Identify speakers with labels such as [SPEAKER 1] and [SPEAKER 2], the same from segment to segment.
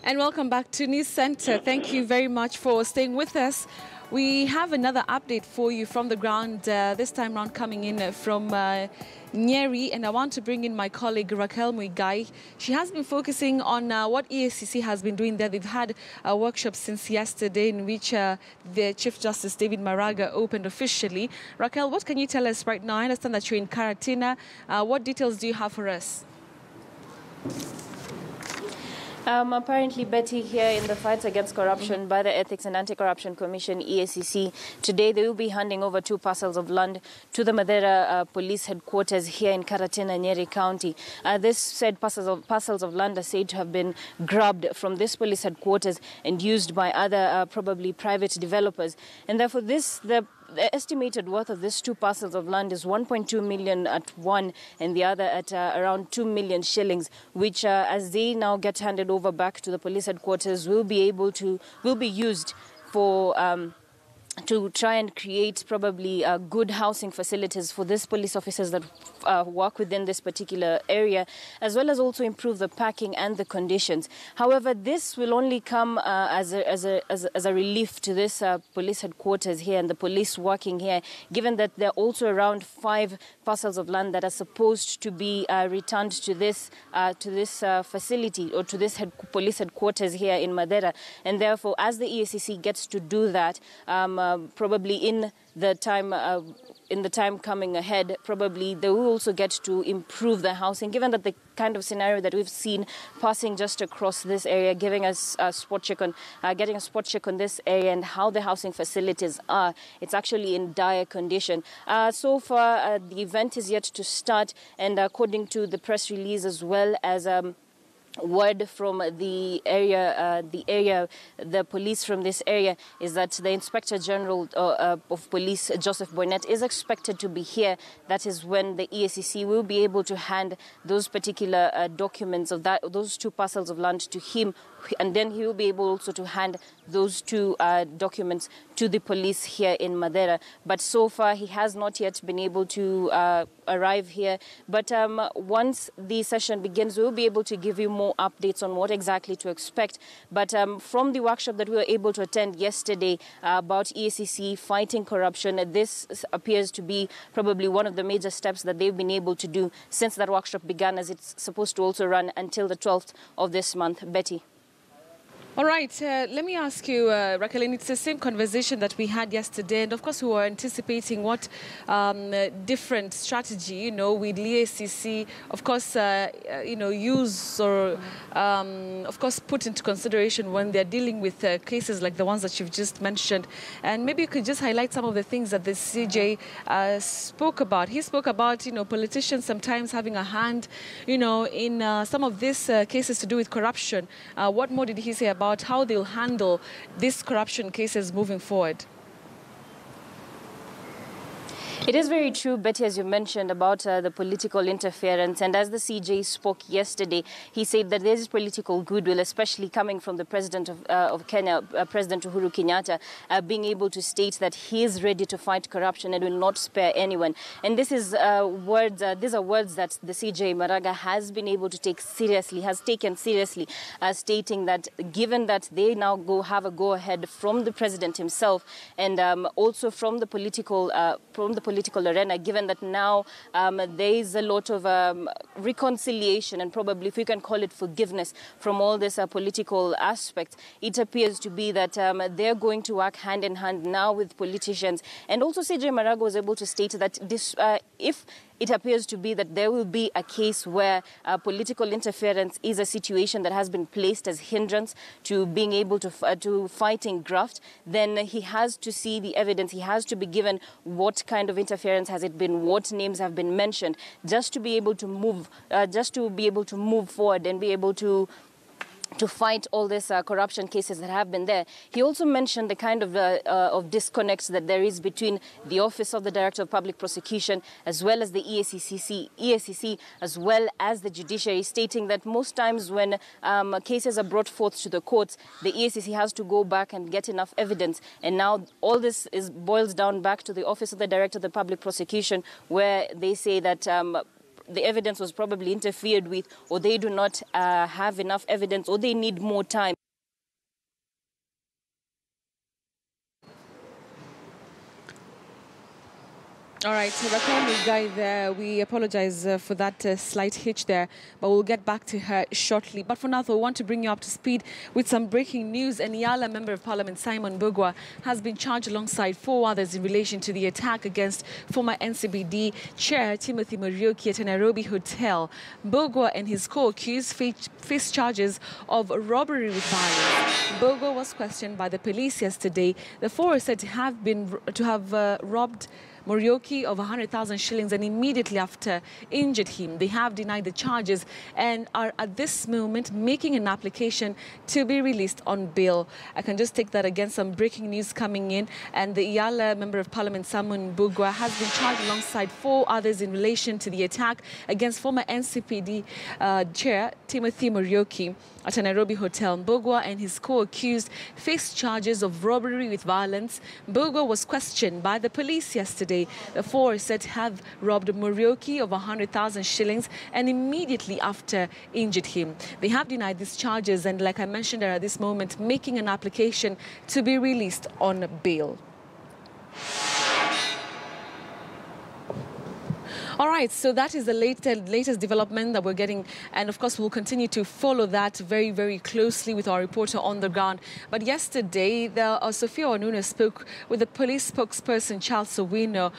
[SPEAKER 1] And welcome back to News Center. Thank you very much for staying with us. We have another update for you from the ground, this time around coming in from Nyeri, and I want to bring in my colleague Raquel Muigai. She has been focusing on what EACC has been doing there. They've had a workshop since yesterday in which the Chief Justice David Maraga opened officially. Raquel, what can you tell us right now? I understand that you're in Karatina. What details do you have for us?
[SPEAKER 2] Apparently, Betty, here in the fight against corruption by the Ethics and Anti-Corruption Commission, EACC, today they will be handing over 2 parcels of land to the Madera police headquarters here in Karatina, Nyeri County. This said parcels of land are said to have been grabbed from this police headquarters and used by other probably private developers. And therefore, the estimated worth of these 2 parcels of land is 1.2 million at one and the other at around 2 million shillings, which as they now get handed over back to the police headquarters will be used for to try and create probably good housing facilities for these police officers that work within this particular area, as well as also improve the parking and the conditions. However, this will only come as a relief to this police headquarters here and the police working here, given that there are also around 5 parcels of land that are supposed to be returned to this facility or to this police headquarters here in Madera. And therefore, as the EACC gets to do that, probably in the time coming ahead, probably they will also get to improve the housing, given that the kind of scenario that we've seen passing just across this area, giving us a spot check on, getting a spot check on this area and how the housing facilities are. It's actually in dire condition. So far, the event is yet to start, and according to the press release as well as word from the police from this area is that the Inspector General of Police, Joseph Boynet, is expected to be here. That is when the EACC will be able to hand those particular documents of those 2 parcels of land to him, and then he will be able also to hand those 2 documents to the police here in Madera. But so far, he has not yet been able to arrive here. But once the session begins, we'll be able to give you more updates on what exactly to expect. But from the workshop that we were able to attend yesterday about EACC fighting corruption, this appears to be probably one of the major steps that they've been able to do since that workshop began, as it's supposed to also run until the 12th of this month. Betty.
[SPEAKER 1] All right, let me ask you, Raquel, it's the same conversation that we had yesterday, and of course we were anticipating what different strategy, with EACC, of course, use or, of course, put into consideration when they're dealing with cases like the ones that you've just mentioned. And maybe you could just highlight some of the things that the CJ spoke about. He spoke about, politicians sometimes having a hand, in some of these cases to do with corruption. What more did he say about how they'll handle these corruption cases moving forward?
[SPEAKER 2] It is very true, Betty, as you mentioned, about the political interference. And as the CJ spoke yesterday, he said that there is political goodwill, especially coming from the President of Kenya, President Uhuru Kenyatta, being able to state that he is ready to fight corruption and will not spare anyone. And this is these are words that the CJ Maraga has been able to take seriously, has taken seriously, stating that given that they now have a go-ahead from the President himself and also from the political arena, given that now there is a lot of reconciliation and probably, if we can call it, forgiveness from all this political aspect, it appears to be that they're going to work hand in hand now with politicians. And also CJ Maraga was able to state that this, if it appears to be that there will be a case where political interference is a situation that has been placed as hindrance to being able to fighting graft, then he has to see the evidence. He has to be given what kind of interference has it been, what names have been mentioned, just to be able to move, forward and be able to fight all these corruption cases that have been there. He also mentioned the kind of disconnect that there is between the Office of the Director of Public Prosecution as well as the EACC as well as the judiciary, stating that most times when cases are brought forth to the courts, the EACC has to go back and get enough evidence. And now all this boils down back to the Office of the Director of the Public Prosecution, where they say that the evidence was probably interfered with, or they do not have enough evidence, or they need more time.
[SPEAKER 1] All right, so Raquel Guy there, we apologize for that slight hitch there, but we'll get back to her shortly. But for now, though, we want to bring you up to speed with some breaking news. And Yala Member of Parliament Simon Mbugua has been charged alongside 4 others in relation to the attack against former NCBD Chair Timothy Muriuki at a Nairobi hotel. Mbugua and his co-accused face charges of robbery with violence. Mbugua was questioned by the police yesterday. The 4 are said to have robbed Muriuki of 100,000 shillings and immediately after injured him. They have denied the charges and are at this moment making an application to be released on bail. I can just take that again, some breaking news coming in, and the Iyala Member of Parliament Simon Mbugua has been charged alongside 4 others in relation to the attack against former NCPD Chair Timothy Muriuki at a Nairobi hotel. Mbugua and his co-accused face charges of robbery with violence. Mbugua was questioned by the police yesterday. The 4 are said to have robbed Muriuki of 100,000 shillings and immediately after injured him. They have denied these charges and, like I mentioned at this moment, making an application to be released on bail. All right, so that is the latest development that we're getting. And of course, we'll continue to follow that very, very closely with our reporter on the ground. But yesterday, Sophia Owino spoke with the police spokesperson, Charles Owino,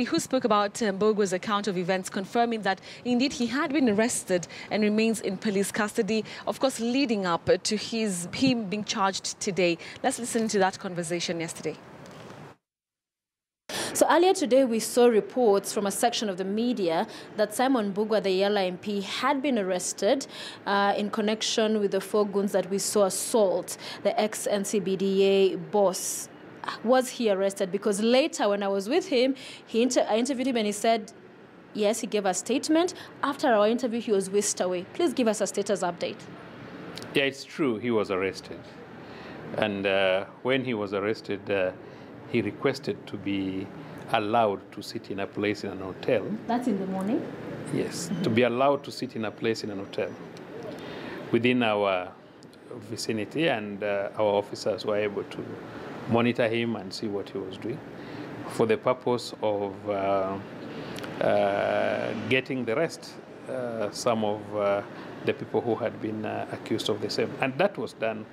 [SPEAKER 1] who spoke about Mbugua's account of events, confirming that indeed he had been arrested and remains in police custody, of course, leading up to him being charged today. Let's listen to that conversation yesterday.
[SPEAKER 3] So earlier today, we saw reports from a section of the media that Simon Mbugua, the Yala MP, had been arrested in connection with the 4 goons that we saw assault the ex-NCBDA boss. Was he arrested? Because later, when I was with him, I interviewed him and he said, yes, he gave a statement. After our interview, he was whisked away. Please give us a status update.
[SPEAKER 4] Yeah, it's true. He was arrested. And when he was arrested, he requested to be allowed to sit in a place in an hotel.
[SPEAKER 3] That's in the morning?
[SPEAKER 4] Yes, to be allowed to sit in a place in an hotel within our vicinity, and our officers were able to monitor him and see what he was doing for the purpose of getting the rest, some of the people who had been accused of the same. And that was done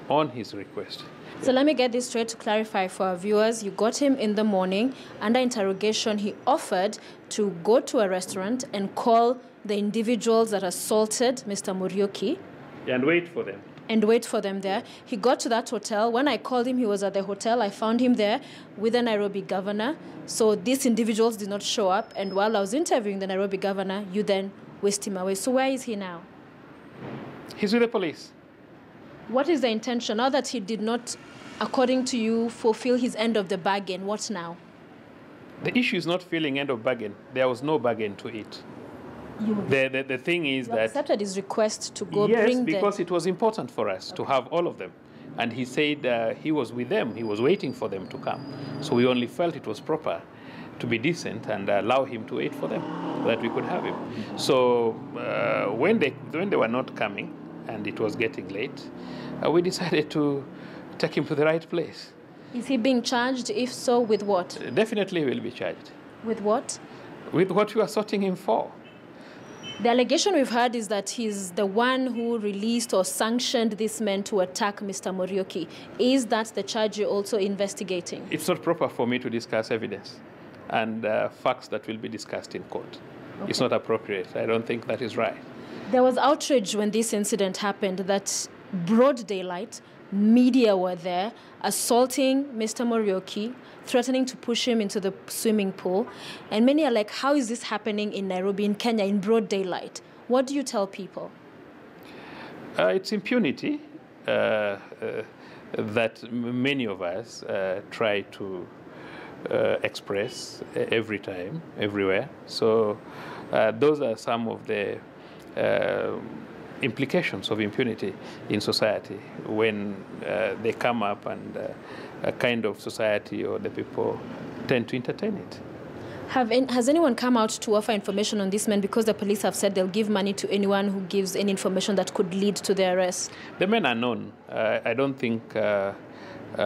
[SPEAKER 4] on his request.
[SPEAKER 3] So let me get this straight to clarify for our viewers. You got him in the morning. Under interrogation, he offered to go to a restaurant and call the individuals that assaulted Mr. Muriuki.
[SPEAKER 4] And wait for them.
[SPEAKER 3] And wait for them there. He got to that hotel. When I called him, he was at the hotel. I found him there with the Nairobi governor. So these individuals did not show up. And while I was interviewing the Nairobi governor, you then whisked him away. So where is he now?
[SPEAKER 4] He's with the police.
[SPEAKER 3] What is the intention? Now that he did not, according to you, fulfill his end of the bargain, what now?
[SPEAKER 4] The issue is not filling end of bargain. There was no bargain to it. The thing is that...
[SPEAKER 3] You accepted his request to go
[SPEAKER 4] yes,
[SPEAKER 3] bring
[SPEAKER 4] because it was important for us to have all of them. And he said he was with them. He was waiting for them to come. So we only felt it was proper to be decent and allow him to wait for them so that we could have him. So when they were not coming, and it was getting late, we decided to take him to the right place.
[SPEAKER 3] Is he being charged? If so, with what?
[SPEAKER 4] Definitely he will be charged.
[SPEAKER 3] With what?
[SPEAKER 4] With what we are sorting him for.
[SPEAKER 3] The allegation we've heard is that he's the one who released or sanctioned this man to attack Mr. Muriuki. Is that the charge you're also investigating?
[SPEAKER 4] It's not proper for me to discuss evidence and facts that will be discussed in court. Okay. It's not appropriate. I don't think that is right.
[SPEAKER 3] There was outrage when this incident happened, that broad daylight, media were there, assaulting Mr. Muriuki, threatening to push him into the swimming pool. And many are like, how is this happening in Nairobi, in Kenya, in broad daylight? What do you tell people?
[SPEAKER 4] It's impunity that many of us try to express every time, everywhere. So those are some of the implications of impunity in society when they come up, and a kind of society or the people tend to entertain it.
[SPEAKER 3] Has anyone come out to offer information on this man, because the police have said they'll give money to anyone who gives any information that could lead to their arrest?
[SPEAKER 4] The men are known. I don't think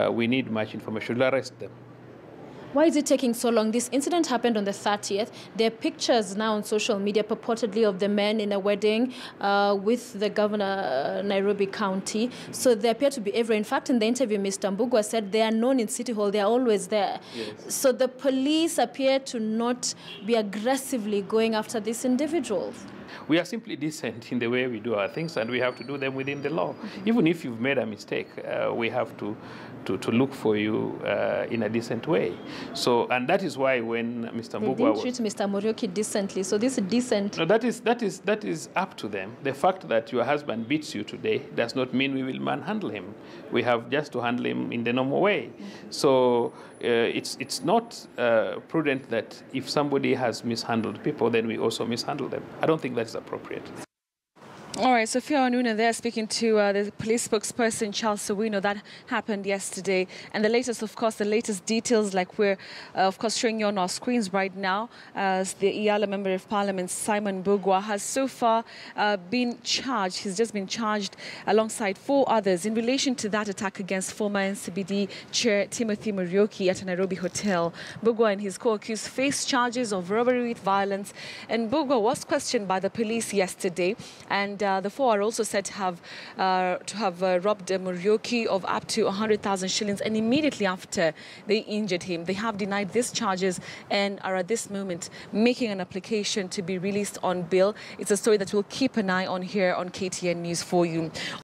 [SPEAKER 4] we need much information. We'll arrest them.
[SPEAKER 3] Why is it taking so long? This incident happened on the 30th. There are pictures now on social media purportedly of the men in a wedding with the governor Nairobi County. So they appear to be everywhere. In fact, in the interview, Mr. Mbugua said they are known in City Hall. They are always there. Yes. So the police appear to not be aggressively going after these individuals.
[SPEAKER 4] We are simply decent in the way we do our things, and we have to do them within the law. Even if you've made a mistake, we have to look for you in a decent way. So, and that is why when Mr. Mbugua
[SPEAKER 3] didn't treat Mr. Muriuki decently. So this is decent.
[SPEAKER 4] No, that is up to them. The fact that your husband beats you today does not mean we will manhandle him. We have just to handle him in the normal way. So it's not prudent that if somebody has mishandled people, then we also mishandle them. I don't think that's appropriate.
[SPEAKER 1] All right, Sophia Owino there speaking to the police spokesperson, Charles Owino. That happened yesterday. And the latest, of course, the latest details, like we're, of course, showing you on our screens right now, as the Iyala Member of Parliament, Simon Mbugua, has so far been charged. He's just been charged alongside 4 others in relation to that attack against former NCBD Chair Timothy Muriuki at a Nairobi hotel. Mbugua and his co-accused face charges of robbery with violence. And Mbugua was questioned by the police yesterday, and the 4 are also said to have robbed Muriuki of up to 100,000 shillings, and immediately after they injured him. They have denied these charges and are at this moment making an application to be released on bail. It's a story that we'll keep an eye on here on KTN News for you.